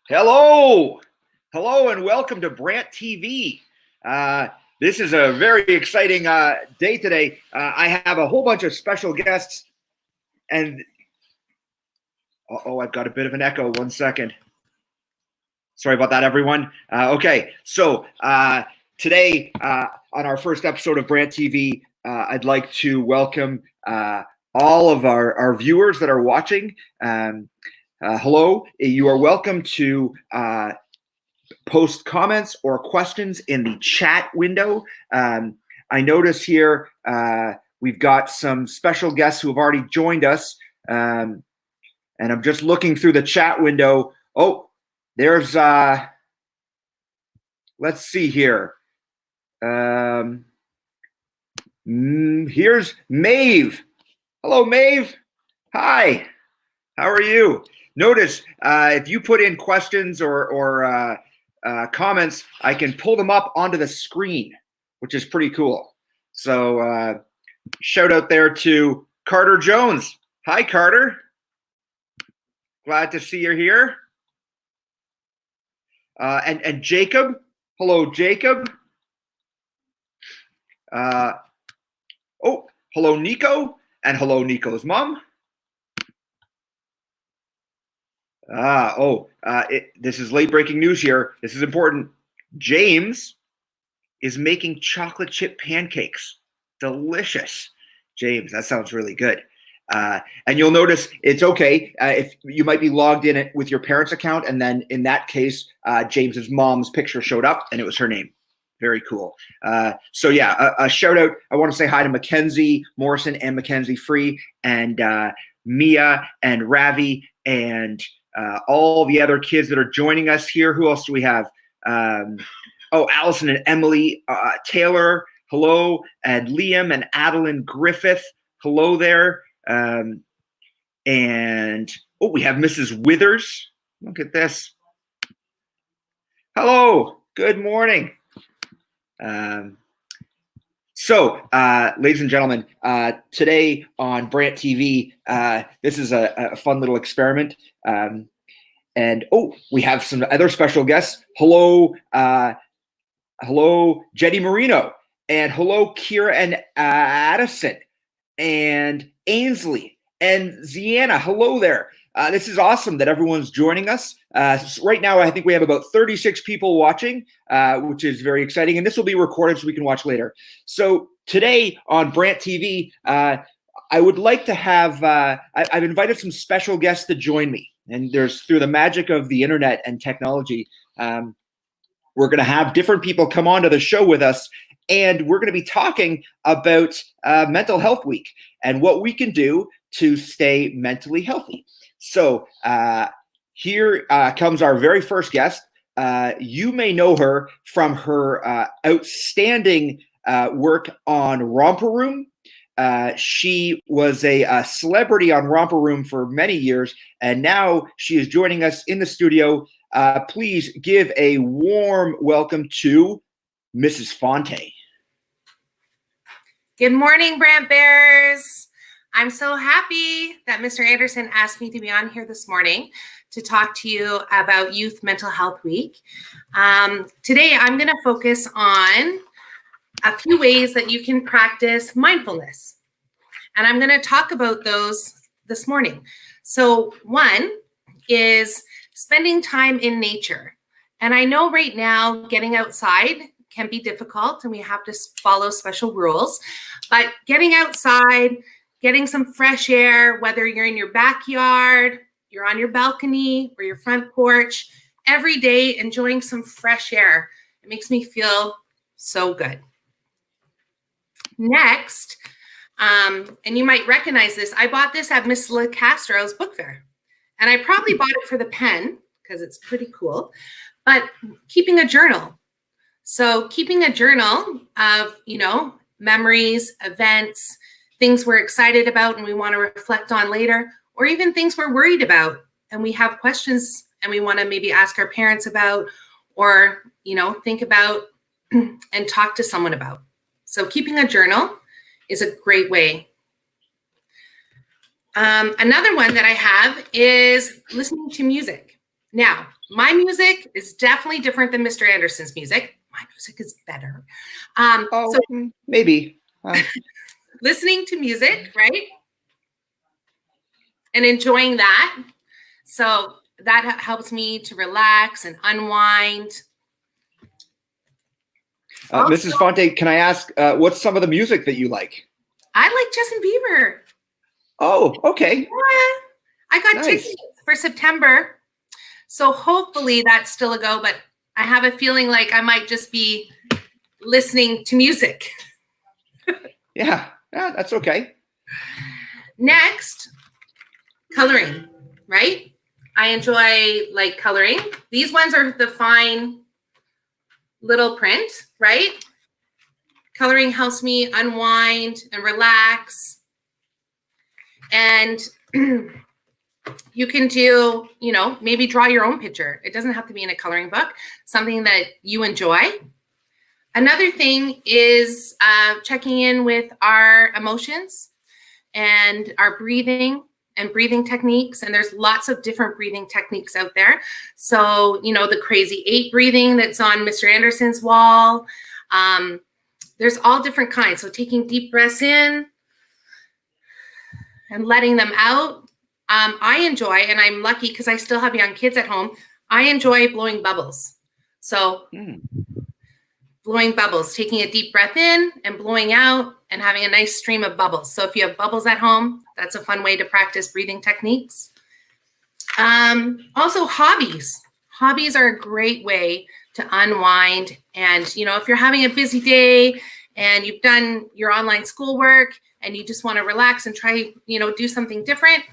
Hello, and welcome to Brant TV. This is a very exciting day today. I have a whole bunch of special guests, and I've got a bit of an echo. 1 second. Sorry about that, everyone. Okay, so today on our first episode of Brant TV, I'd like to welcome all of our viewers that are watching. Hello, you are welcome to post comments or questions in the chat window. I notice here we've got some special guests who have already joined us. And I'm just looking through the chat window. Oh, there's, let's see here. Here's Maeve. Hello, Maeve. Hi, how are you? Notice if you put in questions or comments, I can pull them up onto the screen, which is pretty cool. So shout out there to Carter Jones. Hi, Carter. Glad to see you're here. And Jacob. Hello, Jacob. Hello, Nico. And hello, Nico's mom. This is late breaking news here. This is important. James is making chocolate chip pancakes. Delicious. James, that sounds really good. And you'll notice it's okay if you might be logged in with your parents' account, and then in that case, James's mom's picture showed up, and it was her name. Very cool. So yeah, a shout out. I want to say hi to Mackenzie Morrison and Mackenzie Free and Mia and Ravi and all the other kids that are joining us here. Who else do we have? Allison and Emily Taylor. Hello. And Liam and Adeline Griffith. Hello there. And we have Mrs. Withers. Look at this. Hello. Good morning. Ladies and gentlemen, today on Brant TV, this is a fun little experiment. We have some other special guests. Hello, Jetty Marino, and hello, Kira and Addison, and Ainsley, and Ziana. Hello there. This is awesome that everyone's joining us. Right now, I think we have about 36 people watching, which is very exciting. And this will be recorded so we can watch later. So today on Brant TV, I would like to have, I've invited some special guests to join me. And through the magic of the internet and technology, we're going to have different people come onto the show with us. And we're going to be talking about Mental Health Week and what we can do to stay mentally healthy. So here comes our very first guest. You may know her from her outstanding work on Romper Room. She was a celebrity on Romper Room for many years, and now she is joining us in the studio. Please give a warm welcome to Mrs. Fonte. Good morning, Brant Bears. I'm so happy that Mr. Anderson asked me to be on here this morning to talk to you about Youth Mental Health Week. Today, I'm going to focus on a few ways that you can practice mindfulness. And I'm going to talk about those this morning. So one is spending time in nature. And I know right now getting outside can be difficult and we have to follow special rules, but getting outside, getting some fresh air, whether you're in your backyard, you're on your balcony or your front porch, every day enjoying some fresh air. It makes me feel so good. Next, and you might recognize this, I bought this at Miss LaCastro's book fair. And I probably bought it for the pen because it's pretty cool, but keeping a journal. So keeping a journal of, memories, events, things we're excited about and we want to reflect on later, or even things we're worried about and we have questions and we want to maybe ask our parents about, or, think about and talk to someone about. So keeping a journal is a great way. Another one that I have is listening to music. Now, my music is definitely different than Mr. Anderson's music. My music is better. So maybe. listening to music, right? And enjoying that. So that helps me to relax and unwind. Mrs. Fonte, can I ask, what's some of the music that you like? I like Justin Bieber. Oh, okay. Yeah. I got tickets for September. So hopefully that's still a go, but I have a feeling like I might just be listening to music. Yeah, that's okay. Next, coloring, right? I enjoy like coloring. These ones are the fine little print, right? Coloring helps me unwind and relax. And you can do, maybe draw your own picture. It doesn't have to be in a coloring book, something that you enjoy. Another thing is checking in with our emotions and our breathing and breathing techniques. And there's lots of different breathing techniques out there. So, the crazy 8 breathing that's on Mr. Anderson's wall. There's all different kinds. So taking deep breaths in and letting them out. I enjoy, and I'm lucky because I still have young kids at home, I enjoy blowing bubbles. So blowing bubbles, taking a deep breath in and blowing out and having a nice stream of bubbles. So if you have bubbles at home, that's a fun way to practice breathing techniques. Also hobbies. Hobbies are a great way to unwind. And, if you're having a busy day and you've done your online schoolwork and you just want to relax and try, do something different,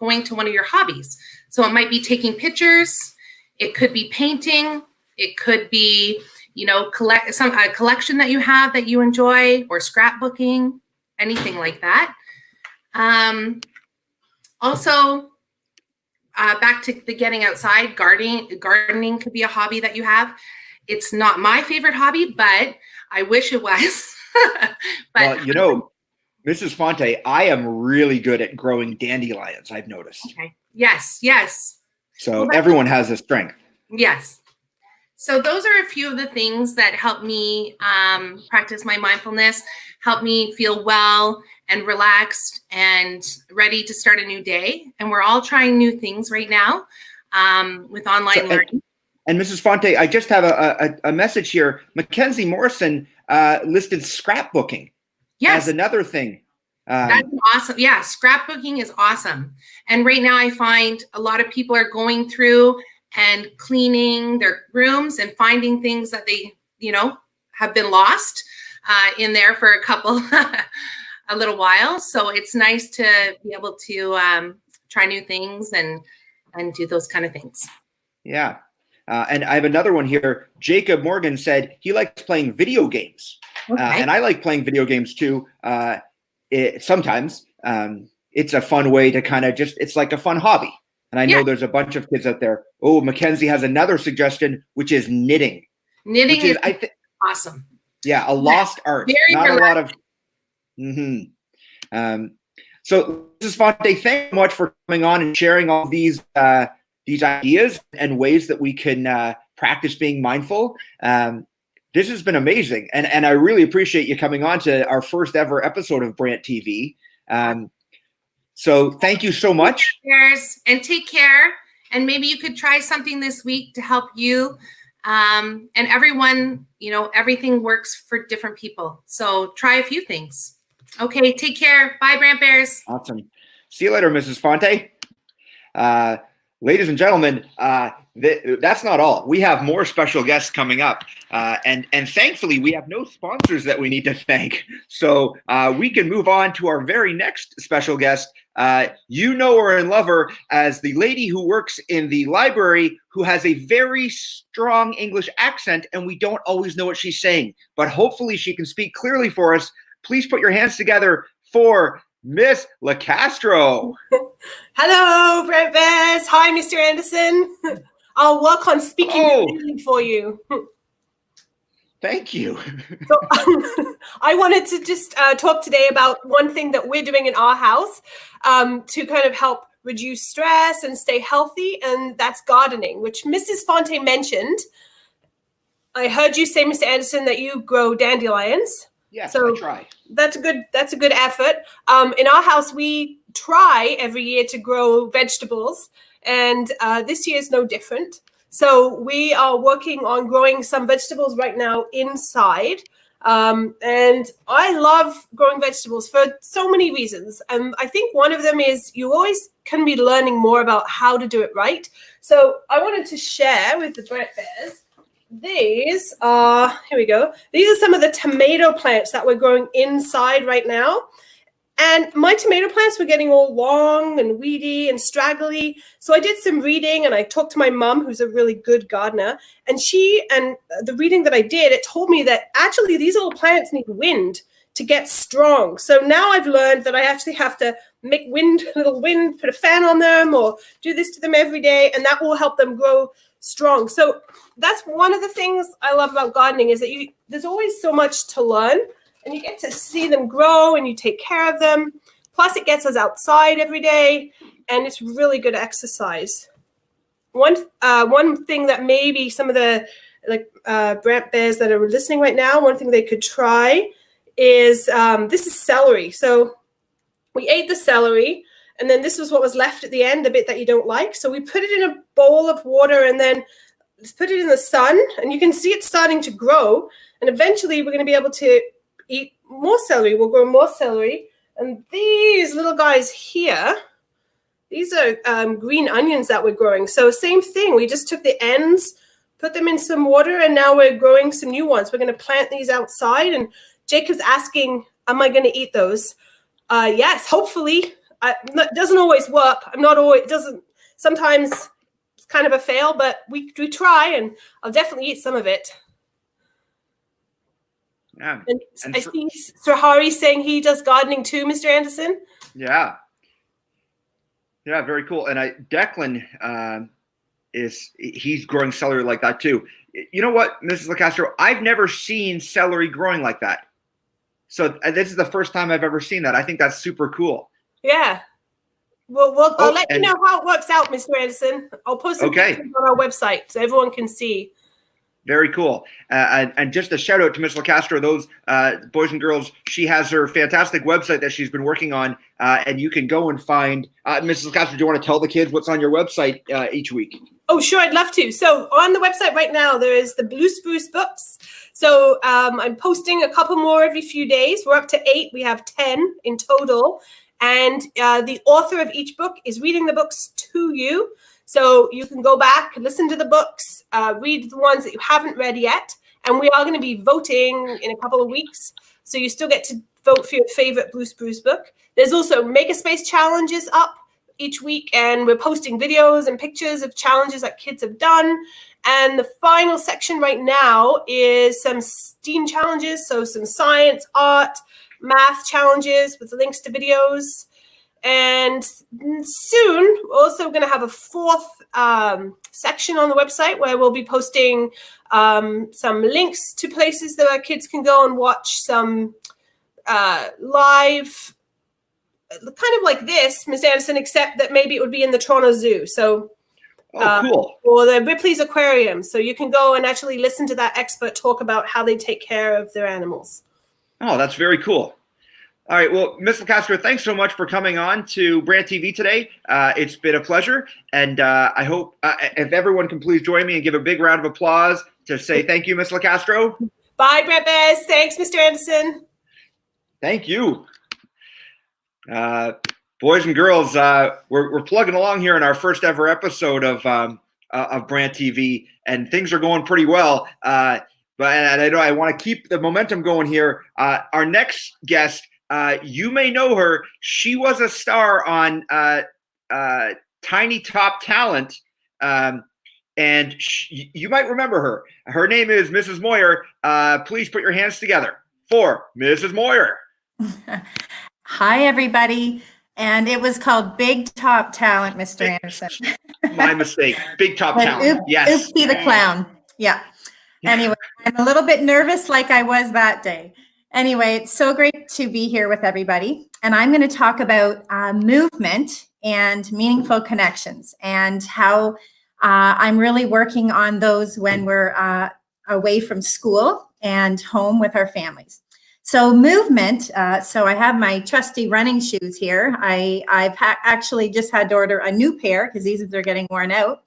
going to one of your hobbies. So it might be taking pictures. It could be painting. It could be, a collection that you have that you enjoy, or scrapbooking, anything like that. Also, back to the getting outside, gardening could be a hobby that you have. It's not my favorite hobby, but I wish it was. But, well, Mrs. Fonte, I am really good at growing dandelions, I've noticed. Okay. Yes. So everyone has a strength. Yes. So those are a few of the things that help me practice my mindfulness, help me feel well and relaxed and ready to start a new day. And we're all trying new things right now with online learning. And Mrs. Fonte, I just have a message here. Mackenzie Morrison listed scrapbooking as another thing. That's awesome. Yeah, scrapbooking is awesome. And right now I find a lot of people are going through and cleaning their rooms and finding things that they, have been lost in there for a little while. So it's nice to be able to try new things and do those kind of things. Yeah. And I have another one here. Jacob Morgan said he likes playing video games. Okay. And I like playing video games too. Sometimes it's a fun way to kind of it's like a fun hobby. And I know there's a bunch of kids out there. Oh, Mackenzie has another suggestion, which is knitting. Knitting is awesome. Yeah, a lost art. Not relaxing. A lot of. Mm-hmm. So, Mrs. Fonte, thank you so much for coming on and sharing all these ideas and ways that we can practice being mindful. This has been amazing, and I really appreciate you coming on to our first ever episode of Brant TV. So thank you so much. And take care. And maybe you could try something this week to help you. And everyone, everything works for different people. So try a few things. Okay, take care. Bye, Brant Bears. Awesome. See you later, Mrs. Fonte. Ladies and gentlemen, that's not all. We have more special guests coming up. And thankfully, we have no sponsors that we need to thank. So we can move on to our very next special guest. You know her and love her as the lady who works in the library who has a very strong English accent, and we don't always know what she's saying. But hopefully she can speak clearly for us. Please put your hands together for Miss LaCastro. Hello, Brant Bears. Hi, Mr. Anderson. I'll work on speaking for you. Thank you. So, I wanted to just talk today about one thing that we're doing in our house to kind of help reduce stress and stay healthy, and that's gardening, which Mrs. Fonte mentioned. I heard you say, Mr. Anderson, that you grow dandelions. Yes, so I try. That's a good effort. In our house, we try every year to grow vegetables, and this year is no different. So we are working on growing some vegetables right now inside. And I love growing vegetables for so many reasons. I think one of them is you always can be learning more about how to do it right. So I wanted to share with the Brant Bears. These are, here we go. These are some of the tomato plants that we're growing inside right now. And my tomato plants were getting all long and weedy and straggly. So I did some reading and I talked to my mom, who's a really good gardener. And the reading that I did, it told me that actually these little plants need wind to get strong. So now I've learned that I actually have to make a little wind, put a fan on them or do this to them every day. And that will help them grow strong. So that's one of the things I love about gardening is that there's always so much to learn. And you get to see them grow and you take care of them. Plus, it gets us outside every day, and it's really good exercise. One thing that maybe some of the Brant Bears that are listening right now, one thing they could try is this is celery. So we ate the celery, and then this was what was left at the end, the bit that you don't like. So we put it in a bowl of water and then put it in the sun, and you can see it starting to grow. And eventually, we're going to be able to eat more celery. We'll grow more celery. And these little guys here, these are green onions that we're growing. So same thing. We just took the ends, put them in some water, and now we're growing some new ones. We're going to plant these outside. And Jacob's asking, am I going to eat those? Yes, hopefully. It doesn't always work. Sometimes it's kind of a fail, but we try, and I'll definitely eat some of it. Yeah. And I see Sir Hari saying he does gardening too, Mr. Anderson. Yeah. Yeah, very cool. And Declan he's growing celery like that too. You know what, Mrs. LaCastro? I've never seen celery growing like that. So this is the first time I've ever seen that. I think that's super cool. Yeah. Well, I'll let you know how it works out, Mr. Anderson. I'll post some pictures on our website so everyone can see. Very cool. And just a shout out to Ms. LaCastro, those boys and girls, she has her fantastic website that she's been working on, and you can go and find, Mrs. LaCastro, do you want to tell the kids what's on your website each week? Oh, sure, I'd love to. So on the website right now, there is the Blue Spruce books. So I'm posting a couple more every few days. We're up to 8. We have 10 in total. And the author of each book is reading the books to you. So you can go back, listen to the books, read the ones that you haven't read yet. And we are going to be voting in a couple of weeks. So you still get to vote for your favorite Blue Spruce book. There's also Makerspace challenges up each week. And we're posting videos and pictures of challenges that kids have done. And the final section right now is some STEAM challenges. So some science, art, math challenges with links to videos. And soon, we're also going to have a 4th section on the website where we'll be posting some links to places that our kids can go and watch some live, kind of like this, Ms. Anderson, except that maybe it would be in the Toronto Zoo. So, cool. Or the Ripley's Aquarium. So you can go and actually listen to that expert talk about how they take care of their animals. Oh, that's very cool. All right. Well, Ms. LaCastro, thanks so much for coming on to Brant TV today. It's been a pleasure. And I hope if everyone can please join me and give a big round of applause to say thank you, Ms. LaCastro. Bye, Brant Bears. Thanks, Mr. Anderson. Thank you. Boys and girls, we're plugging along here in our first ever episode of Brant TV, and things are going pretty well. But I know I want to keep the momentum going here. Our next guest, you may know her. She was a star on Tiny Top Talent, and you might remember her. Her name is Mrs. Moyer. Please put your hands together for Mrs. Moyer. Hi, everybody. And it was called Big Top Talent, Mr. Anderson. My mistake. Big Top Talent. Yes. Oopsie the clown. Yeah. Anyway, I'm a little bit nervous like I was that day. Anyway, it's so great to be here with everybody. And I'm going to talk about movement and meaningful connections, and how I'm really working on those when we're away from school and home with our families. So movement, so I have my trusty running shoes here. I've actually just had to order a new pair because these are getting worn out.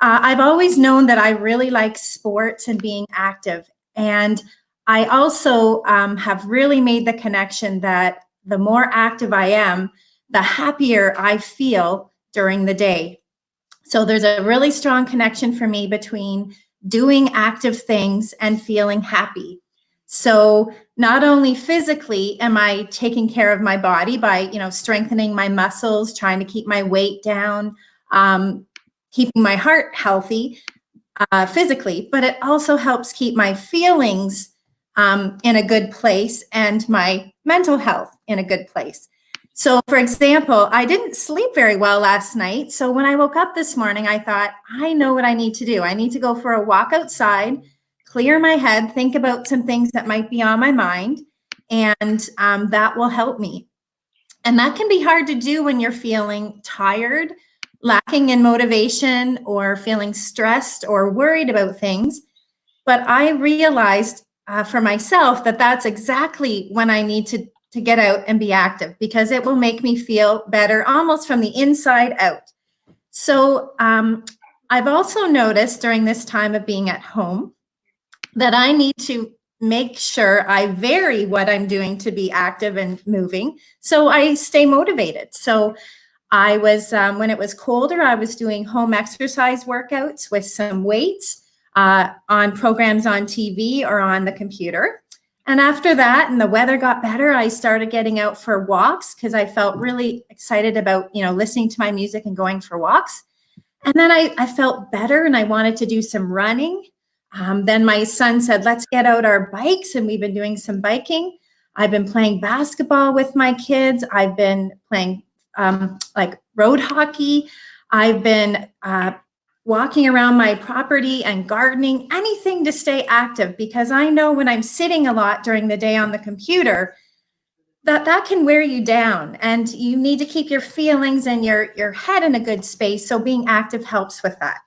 I've always known that I really like sports and being active. And I also have really made the connection that the more active I am, the happier I feel during the day. So there's a really strong connection for me between doing active things and feeling happy. So not only physically am I taking care of my body by, strengthening my muscles, trying to keep my weight down, keeping my heart healthy physically, but it also helps keep my feelings in a good place and my mental health in a good place. So for example, I didn't sleep very well last night. So when I woke up this morning, I thought, I know what I need to do. I need to go for a walk outside, clear my head, think about some things that might be on my mind, and that will help me. And that can be hard to do when you're feeling tired, lacking in motivation, or feeling stressed or worried about things. But I realized for myself that that's exactly when I need to get out and be active, because it will make me feel better almost from the inside out. So I've also noticed during this time of being at home that I need to make sure I vary what I'm doing to be active and moving so I stay motivated. So I was, when it was colder, I was doing home exercise workouts with some weights on programs on TV or on the computer. And after that, and the weather got better, I started getting out for walks because I felt really excited about, listening to my music and going for walks. And then I felt better and I wanted to do some running. Then my son said, let's get out our bikes. And we've been doing some biking. I've been playing basketball with my kids. I've been playing like road hockey. I've been walking around my property and gardening, anything to stay active, because I know when I'm sitting a lot during the day on the computer, that can wear you down, and you need to keep your feelings and your head in a good space. So being active helps with that.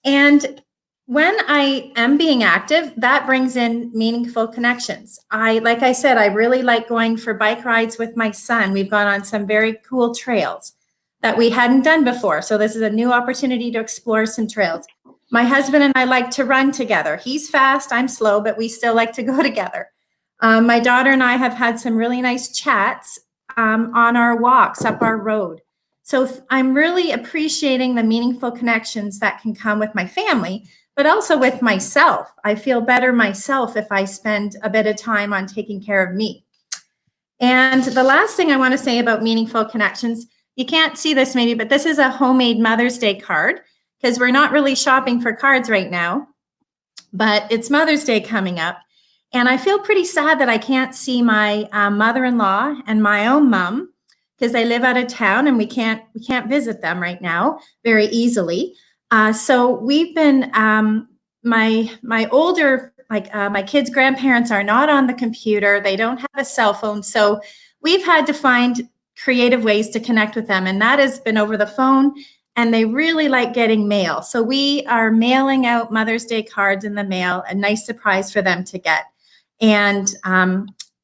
And when I am being active, that brings in meaningful connections. Like I said, I really like going for bike rides with my son. We've gone on some very cool trails that we hadn't done before. So this is a new opportunity to explore some trails. My husband and I like to run together. He's fast, I'm slow, but we still like to go together. My daughter and I have had some really nice chats on our walks up our road. So I'm really appreciating the meaningful connections that can come with my family, but also with myself. I feel better myself if I spend a bit of time on taking care of me. And the last thing I want to say about meaningful connections, you can't see this maybe, but this is a homemade Mother's Day card, because we're not really shopping for cards right now, but it's Mother's Day coming up. And I feel pretty sad that I can't see my mother-in-law and my own mom, because they live out of town and we can't visit them right now very easily. So we've been, my older, my kids' grandparents are not on the computer. They don't have a cell phone. So we've had to find creative ways to connect with them. And that has been over the phone, and they really like getting mail. So we are mailing out Mother's Day cards in the mail, a nice surprise for them to get. And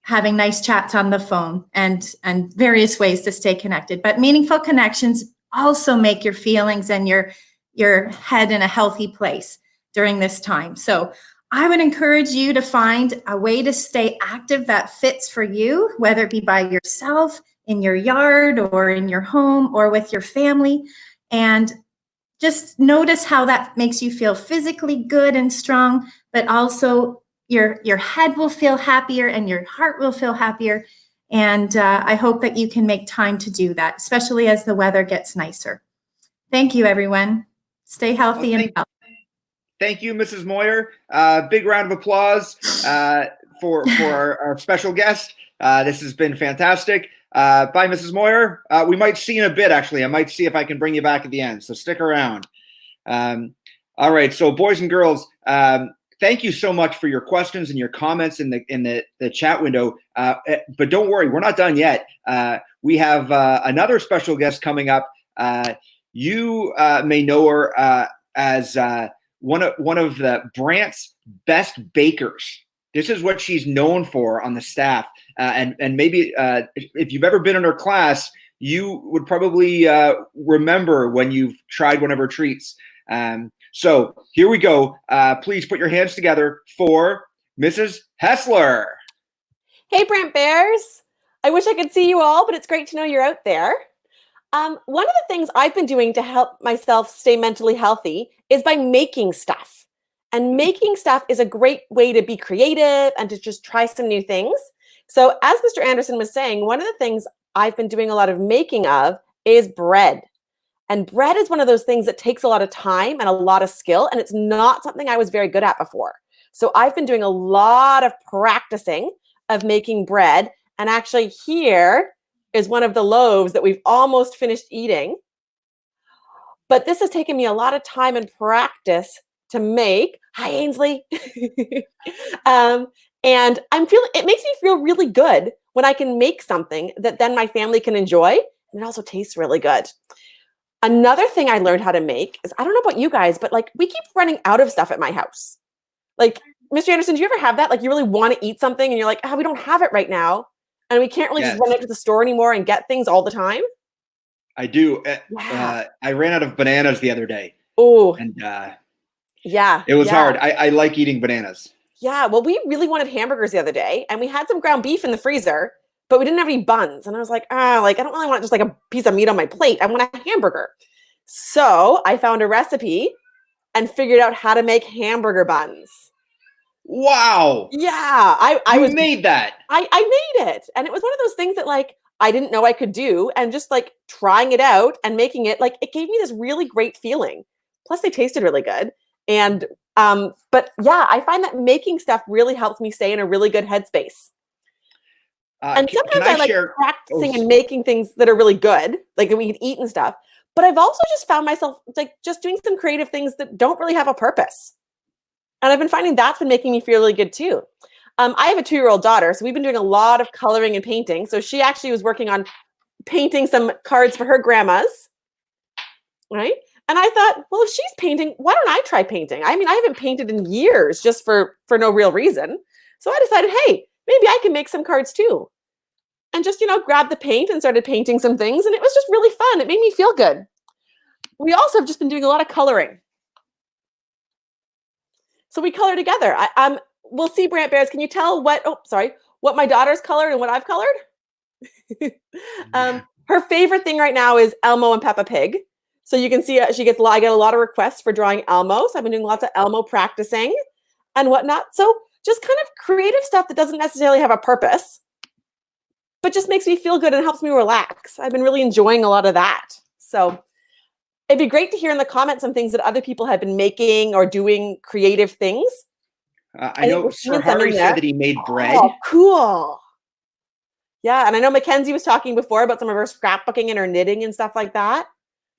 having nice chats on the phone and various ways to stay connected. But meaningful connections also make your feelings and your head in a healthy place during this time. So I would encourage you to find a way to stay active that fits for you, whether it be by yourself, in your yard, or in your home, or with your family. And just notice how that makes you feel physically good and strong, but also your head will feel happier and your heart will feel happier. And I hope that you can make time to do that, especially as the weather gets nicer. Thank you, everyone. Stay healthy and well. Thank you, Mrs. Moyer. Big round of applause for our special guest. This has been fantastic. Bye, Mrs. Moyer. We might see in a bit, actually. I might see if I can bring you back at the end, so stick around. All right, so boys and girls, thank you so much for your questions and your comments in the chat window. But don't worry, we're not done yet. We have another special guest coming up. You may know her as one of the Brant's best bakers. This is what she's known for on the staff. And maybe if you've ever been in her class, you would probably remember when you've tried one of her treats. So here we go. Please put your hands together for Mrs. Hessler. Hey, Brant Bears. I wish I could see you all, but it's great to know you're out there. One of the things I've been doing to help myself stay mentally healthy is by making stuff. And making stuff is a great way to be creative and to just try some new things. So as Mr. Anderson was saying, one of the things I've been doing a lot of making of is bread. And bread is one of those things that takes a lot of time and a lot of skill, and it's not something I was very good at before. So I've been doing a lot of practicing of making bread. And actually here is one of the loaves that we've almost finished eating. But this has taken me a lot of time and practice to make. Hi, Ainsley. And it makes me feel really good when I can make something that then my family can enjoy, and it also tastes really good. Another thing I learned how to make is, I don't know about you guys, but like we keep running out of stuff at my house. Like, Mr. Anderson, do you ever have that? Like you really want to eat something and you're like, we don't have it right now. And we can't really just run out to the store anymore and get things all the time. I do. Yeah. I ran out of bananas the other day. Oh, and it was hard. I like eating bananas. Yeah, well, we really wanted hamburgers the other day, and we had some ground beef in the freezer, but we didn't have any buns. And I was like, I don't really want just like a piece of meat on my plate. I want a hamburger. So I found a recipe and figured out how to make hamburger buns. Wow. Yeah, I made that. I made it, and it was one of those things that like I didn't know I could do, and just like trying it out and making it, like it gave me this really great feeling. Plus, they tasted really good, and but yeah, I find that making stuff really helps me stay in a really good headspace. And sometimes I like practicing and making things that are really good, like that we can eat and stuff. But I've also just found myself like just doing some creative things that don't really have a purpose. And I've been finding that's been making me feel really good too. I have a 2-year-old daughter, so we've been doing a lot of coloring and painting. So she actually was working on painting some cards for her grandmas, right? And I thought, well, if she's painting, why don't I try painting? I mean, I haven't painted in years just for no real reason. So I decided, hey, maybe I can make some cards too. And just, grabbed the paint and started painting some things. And it was just really fun. It made me feel good. We also have just been doing a lot of coloring. So we color together. We'll see, Brant Bears. Can you tell what my daughter's colored and what I've colored? Her favorite thing right now is Elmo and Peppa Pig. So you can see I get a lot of requests for drawing Elmo. So I've been doing lots of Elmo practicing and whatnot. So just kind of creative stuff that doesn't necessarily have a purpose, but just makes me feel good and helps me relax. I've been really enjoying a lot of that. So it'd be great to hear in the comments some things that other people have been making or doing creative things. I know Sir Harry said that he made bread. Oh, cool. Yeah, and I know Mackenzie was talking before about some of her scrapbooking and her knitting and stuff like that.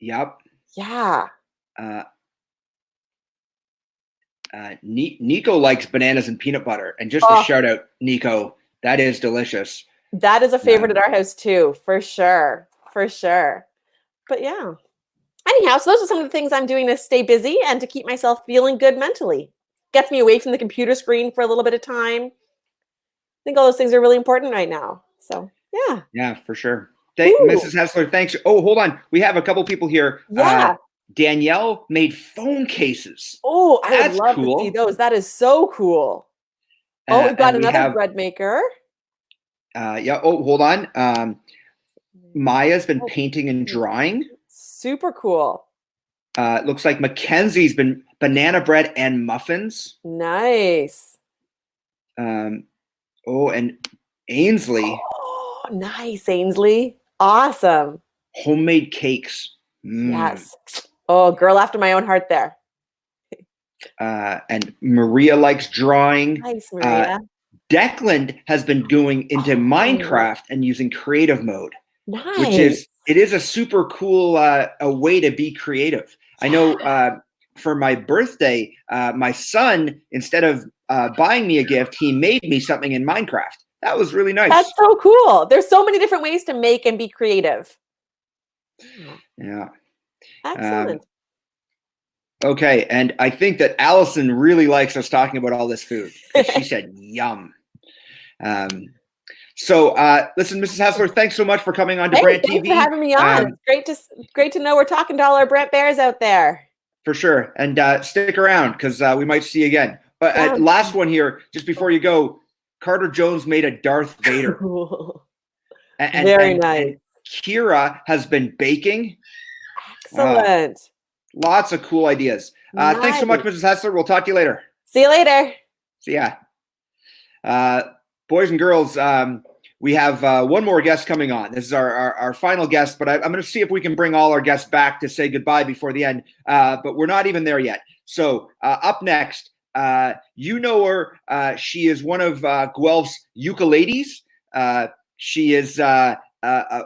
Yep. Yeah. Nico likes bananas and peanut butter. And just a shout out, Nico, that is delicious. That is a favorite at our house too, for sure. For sure. But yeah. Anyhow, so those are some of the things I'm doing to stay busy and to keep myself feeling good mentally. Gets me away from the computer screen for a little bit of time. I think all those things are really important right now. So yeah. Yeah, for sure. Mrs. Hessler, thanks. Oh, hold on. We have a couple people here. Yeah. Danielle made phone cases. Oh, I would love to see those. That is so cool. We've got another bread maker. Yeah. Oh, hold on. Maya's been painting and drawing. Super cool. Looks like Mackenzie's been banana bread and muffins. Nice. And Ainsley. Oh, nice, Ainsley. Awesome. Homemade cakes. Yes. Oh, girl after my own heart there. And Maria likes drawing. Nice, Maria. Declan has been going into Minecraft and using creative mode. Nice. It is a super cool a way to be creative. I know for my birthday, my son, instead of buying me a gift, he made me something in Minecraft. That was really nice. That's so cool. There's so many different ways to make and be creative. Yeah. Excellent. Okay, and I think that Allison really likes us talking about all this food. She said, "Yum." So, listen, Mrs. Hassler, thanks so much for coming on to Brant TV. Thanks for having me on. It's great to know we're talking to all our Brant Bears out there. For sure, and stick around because we might see you again. But last one here, just before you go, Carter Jones made a Darth Vader. Cool. Very nice. And Kira has been baking. Excellent. Lots of cool ideas. Thanks so much, Mrs. Hassler. We'll talk to you later. See you later. See ya. Boys and girls, we have one more guest coming on. This is our final guest, but I'm going to see if we can bring all our guests back to say goodbye before the end. But we're not even there yet. So up next, you know her. She is one of Guelph's ukuleles. She is a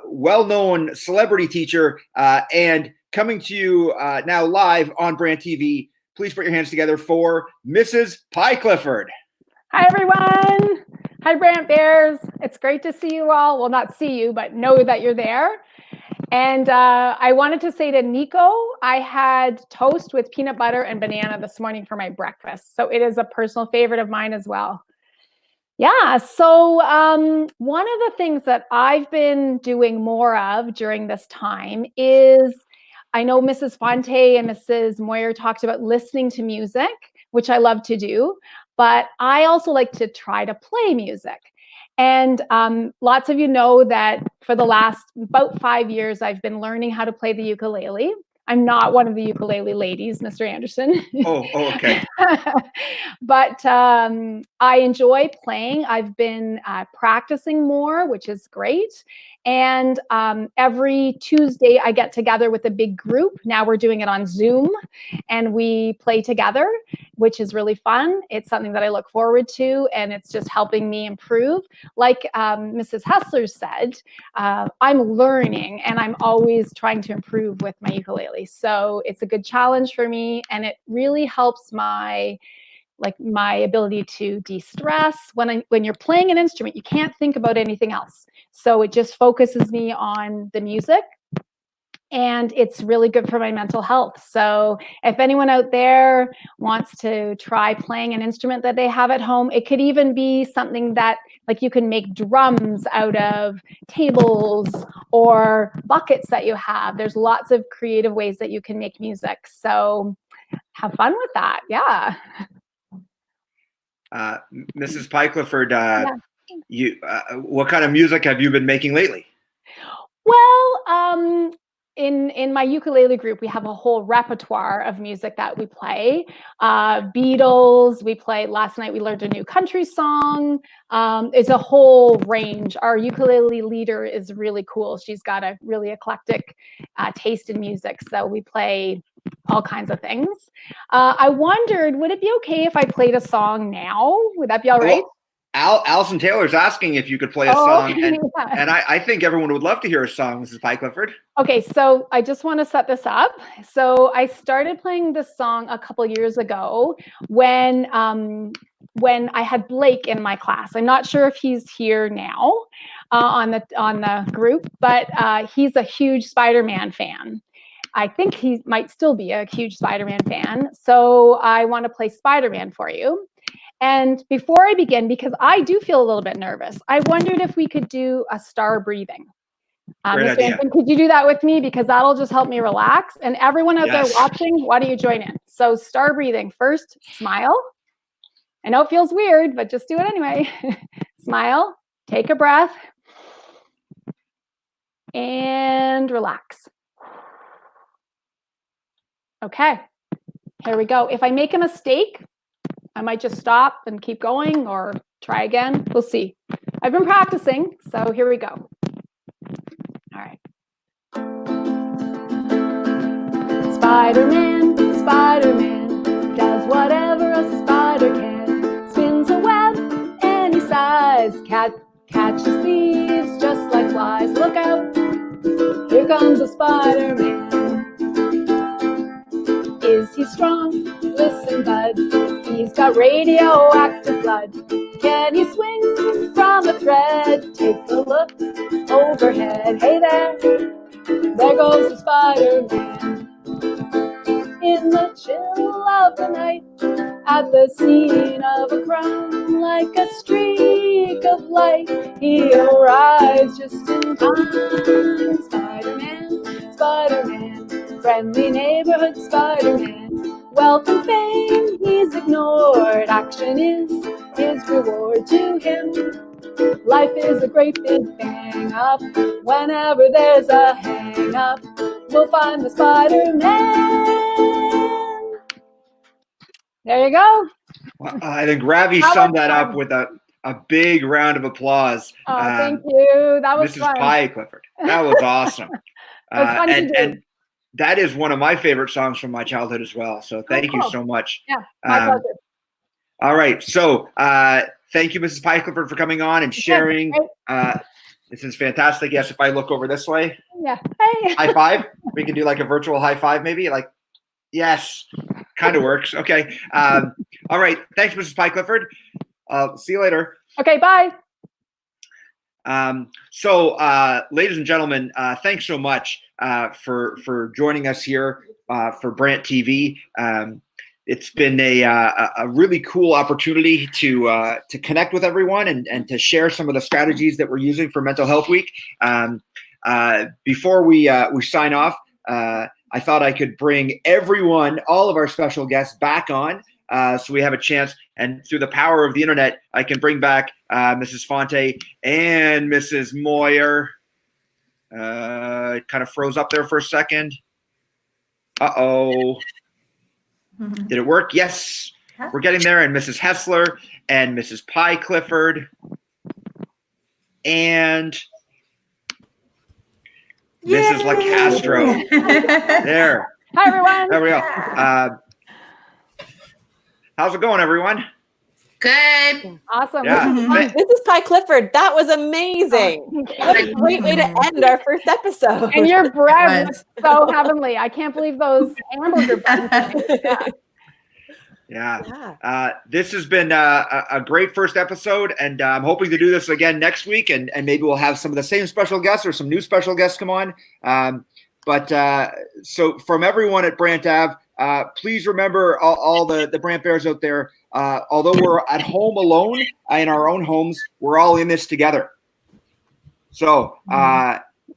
well-known celebrity teacher and coming to you now live on Brant TV. Please put your hands together for Mrs. Pie Clifford. Hi, everyone. Hi, Brant Bears. It's great to see you all. Well, not see you, but know that you're there. And I wanted to say to Nico, I had toast with peanut butter and banana this morning for my breakfast. So it is a personal favorite of mine as well. Yeah, so one of the things that I've been doing more of during this time is, I know Mrs. Fonte and Mrs. Moyer talked about listening to music, which I love to do, but I also like to try to play music. And lots of you know that for the last about 5 years, I've been learning how to play the ukulele. I'm not one of the ukulele ladies, Mr. Anderson. Oh, okay. But I enjoy playing. I've been practicing more, which is great. And every Tuesday, I get together with a big group. Now we're doing it on Zoom, and we play together, which is really fun. It's something that I look forward to, and it's just helping me improve. Like Mrs. Hessler said, I'm learning, and I'm always trying to improve with my ukulele. So it's a good challenge for me, and it really helps my ability to de-stress. When you're playing an instrument, you can't think about anything else. So it just focuses me on the music, and it's really good for my mental health. So if anyone out there wants to try playing an instrument that they have at home, it could even be something that, like, you can make drums out of tables or buckets that you have. There's lots of creative ways that you can make music. So have fun with that. Yeah. Mrs. Pie Clifford, what kind of music have you been making lately? Well, in my ukulele group, we have a whole repertoire of music that we play. Beatles, we played last night. We learned a new country song. It's a whole range. Our ukulele leader is really cool. She's got a really eclectic taste in music. So we play all kinds of things. I wondered, would it be okay if I played a song now? Would that be all right? Well, Allison Taylor's asking if you could play a song, and I think everyone would love to hear a song, Mrs. Pie Clifford. Okay, so I just want to set this up. So I started playing this song a couple years ago when I had Blake in my class. I'm not sure if he's here now on the group, but he's a huge Spider-Man fan. I think he might still be a huge Spider-Man fan. So I want to play Spider-Man for you. And before I begin, because I do feel a little bit nervous, I wondered if we could do a star breathing. Mr. Anson, could you do that with me? Because that'll just help me relax. And everyone out there watching, why don't you join in? So star breathing. First, smile. I know it feels weird, but just do it anyway. Smile, take a breath, and relax. Okay, here we go. If I make a mistake, I might just stop and keep going or try again. We'll see. I've been practicing, so here we go. All right. Spider-Man, Spider-Man, does whatever a spider can. Spins a web any size, catches thieves just like flies. Look out, here comes a Spider-Man. Is he strong? strong. Listen, bud, he's got radioactive blood. Can he swing from a thread? Take a look overhead. Hey there, there goes the Spider-Man. In the chill of the night, at the scene of a crime, like a streak of light, he arrives just in time. Spider-Man, Spider-Man, friendly neighborhood Spider-Man. Wealth and fame he's ignored, action is his reward to him. Life is a great big bang up. Whenever there's a hang up, we'll find the Spider-Man. There you go. Well, I think Ravi That summed was that up fun. with a big round of applause. Oh, thank you. That was Mrs. fun. Pie Clifford. That was awesome. It was fun to do. And that is one of my favorite songs from my childhood as well. So thank you cool. so much. Yeah, my pleasure. All right. So thank you, Mrs. Pie Clifford, for coming on and sharing. Great. This is fantastic. Yes, if I look over this way. Yeah. Hey. High five. We can do like a virtual high five maybe. Like, yes, kind of works. Okay. All right. Thanks, Mrs. Pie Clifford. See you later. Okay, bye. Ladies and gentlemen, thanks so much for joining us here for Brant TV. It's been a really cool opportunity to connect with everyone and to share some of the strategies that we're using for Mental Health Week. Before we sign off, I thought I could bring everyone, all of our special guests, back on. So we have a chance, and through the power of the internet, I can bring back Mrs. Fonte and Mrs. Moyer. It kind of froze up there for a second. Uh-oh. Did it work? Yes. We're getting there. And Mrs. Hessler and Mrs. Pie Clifford. And Mrs. LaCastro. There. Hi, everyone. There we go. How's it going, everyone? Good. Awesome. Yeah. This is Pie Clifford. That was amazing. What a great way to end our first episode. And your bread was so heavenly. I can't believe those hamburger buns. Yeah. This has been a great first episode, and I'm hoping to do this again next week, and maybe we'll have some of the same special guests or some new special guests come on. So from everyone at Brant Ave, please remember all the Brant Bears out there, although we're at home alone in our own homes, we're all in this together. So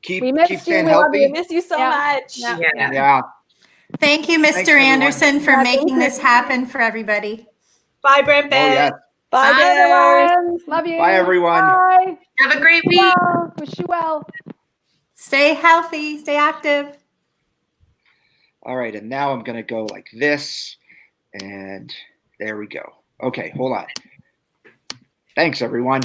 keep staying healthy. We miss you so much. Yeah. Thank you, Thanks, Mr. everyone. Anderson, for making this happen for everybody. Bye, Brant Oh, Bear. yes. Bye, Bye, Bears. everyone. Love you. Bye, everyone. Bye. Have a great week. Well, wish you well. Stay healthy, stay active. All right, and now I'm going to go like this, and there we go. Okay, hold on. Thanks, everyone.